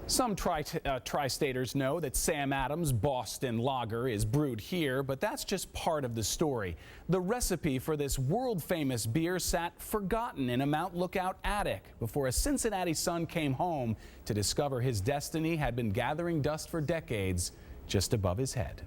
Some tri-staters know that Sam Adams' Boston Lager is brewed here, but that's just part of the story. The recipe for this world-famous beer sat forgotten in a Mount Lookout attic before a Cincinnati son came home to discover his destiny had been gathering dust for decades just above his head.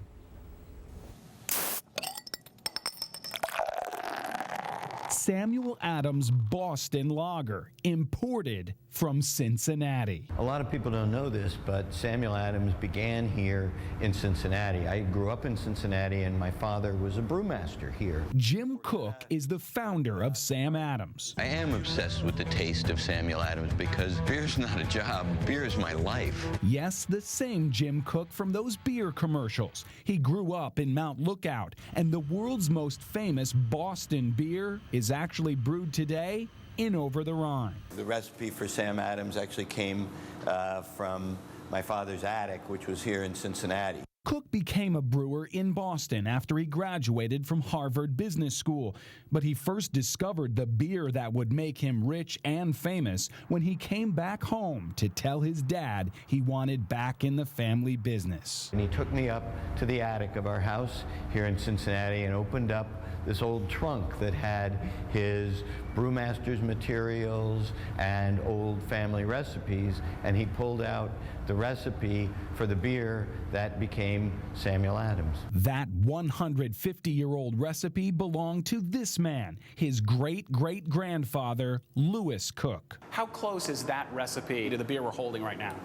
Samuel Adams' Boston Lager, imported from Cincinnati. A lot of people don't know this, but Samuel Adams began here in Cincinnati. I grew up in Cincinnati, and my father was a brewmaster here. Jim Cook is the founder of Sam Adams. I am obsessed with the taste of Samuel Adams because beer's not a job, beer is my life. Yes, the same Jim Cook from those beer commercials. He grew up in Mount Lookout, and the world's most famous Boston beer is actually brewed today in Over the Rhine. The recipe for Sam Adams actually came from my father's attic, which was here in Cincinnati. Cook became a brewer in Boston after he graduated from Harvard Business School, but he first discovered the beer that would make him rich and famous when he came back home to tell his dad he wanted back in the family business. And he took me up to the attic of our house here in Cincinnati and opened up this old trunk that had his brewmaster's materials and old family recipes, and he pulled out the recipe for the beer that became Samuel Adams. That 150-year-old recipe belonged to this man, his great-great-grandfather, Lewis Cook. How close is that recipe to the beer we're holding right now?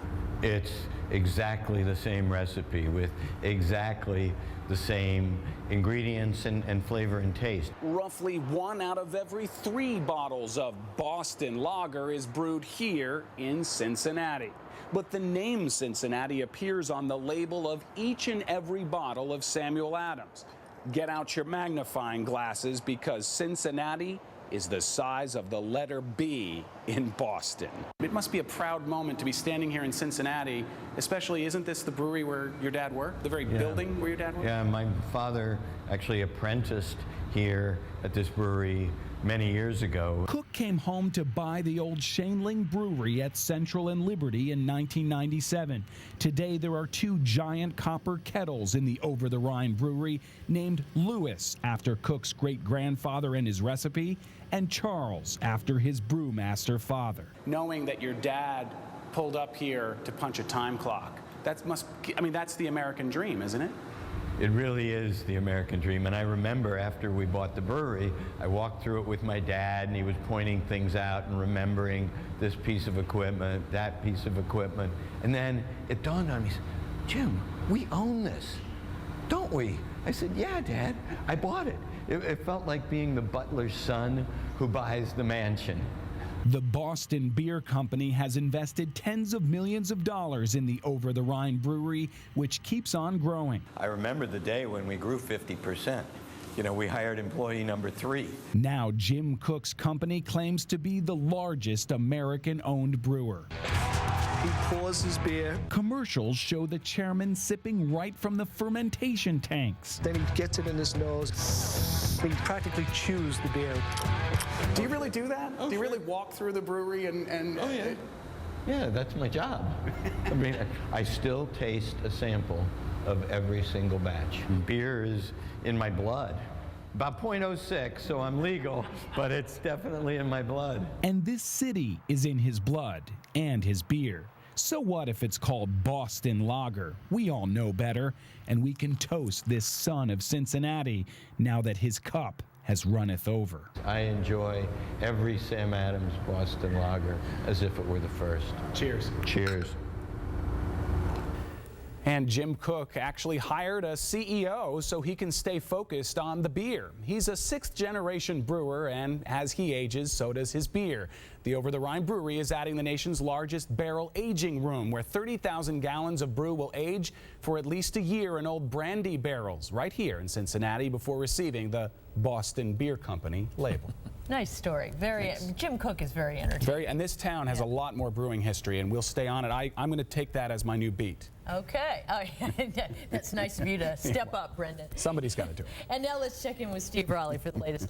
It's exactly the same recipe with exactly the same ingredients and flavor and taste. Roughly 1 out of every 3 bottles of Boston Lager is brewed here in Cincinnati. But the name Cincinnati appears on the label of each and every bottle of Samuel Adams. Get out your magnifying glasses because Cincinnati is the size of the letter B in Boston. It must be a proud moment to be standing here in Cincinnati, especially, isn't this the brewery where your dad worked? The very building where your dad worked? Yeah, my father actually apprenticed here at this brewery many years ago. Cook came home to buy the old Shaneling Brewery at Central and Liberty in 1997. Today there are 2 giant copper kettles in the Over the Rhine brewery named Lewis after Cook's great-grandfather and his recipe, and Charles after his brewmaster father. Knowing that your dad pulled up here to punch a time clock, that's the American dream, isn't it? It really is the American dream, and I remember after we bought the brewery, I walked through it with my dad, and he was pointing things out and remembering this piece of equipment, that piece of equipment, and then it dawned on me, Jim, we own this, don't we? I said, yeah, Dad, I bought it. It felt like being the butler's son who buys the mansion. The Boston Beer Company has invested tens of millions of dollars in the Over the Rhine brewery, which keeps on growing. I remember the day when we grew 50%. You know, we hired employee number 3. Now Jim Cook's company claims to be the largest American-owned brewer. He pours his beer. Commercials show the chairman sipping right from the fermentation tanks. Then he gets it in his nose. He practically chews the beer. Do you really do that? Do you really walk through the brewery and Oh, yeah. Yeah, that's my job. I mean, I still taste a sample of every single batch. Beer is in my blood. About 0.06, so I'm legal, but it's definitely in my blood. And this city is in his blood and his beer. So what if it's called Boston Lager? We all know better, and we can toast this son of Cincinnati now that his cup has runneth over. I enjoy every Sam Adams Boston Lager as if it were the first. Cheers. Cheers. And Jim Cook actually hired a CEO so he can stay focused on the beer. He's a 6th-generation brewer, and as he ages, so does his beer. The Over the Rhine Brewery is adding the nation's largest barrel aging room, where 30,000 gallons of brew will age for at least a year in old brandy barrels right here in Cincinnati before receiving the Boston Beer Company label. Nice story. Jim Cook is very entertaining. And this town has a lot more brewing history, and we'll stay on it. I'm going to take that as my new beat. Okay. Oh, yeah. That's nice of you to step up, Brendan. Somebody's got to do it. And now let's check in with Steve Raleigh for the latest.